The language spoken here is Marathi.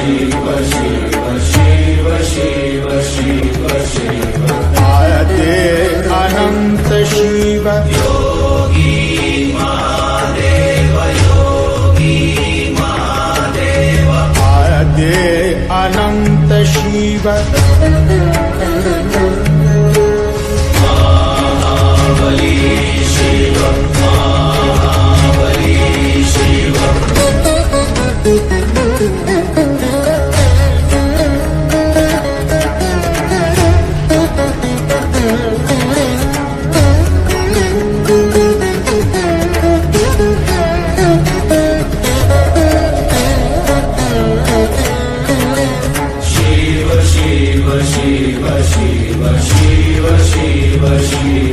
शिव शिव शिव शिव शिव शिव आद्य अनंत शिव योगी महादेव योगी महादेव आद्य अनंत शिव महाबली शिव महाबली शिव शिव शिव शिव शिव शिव शिव शिव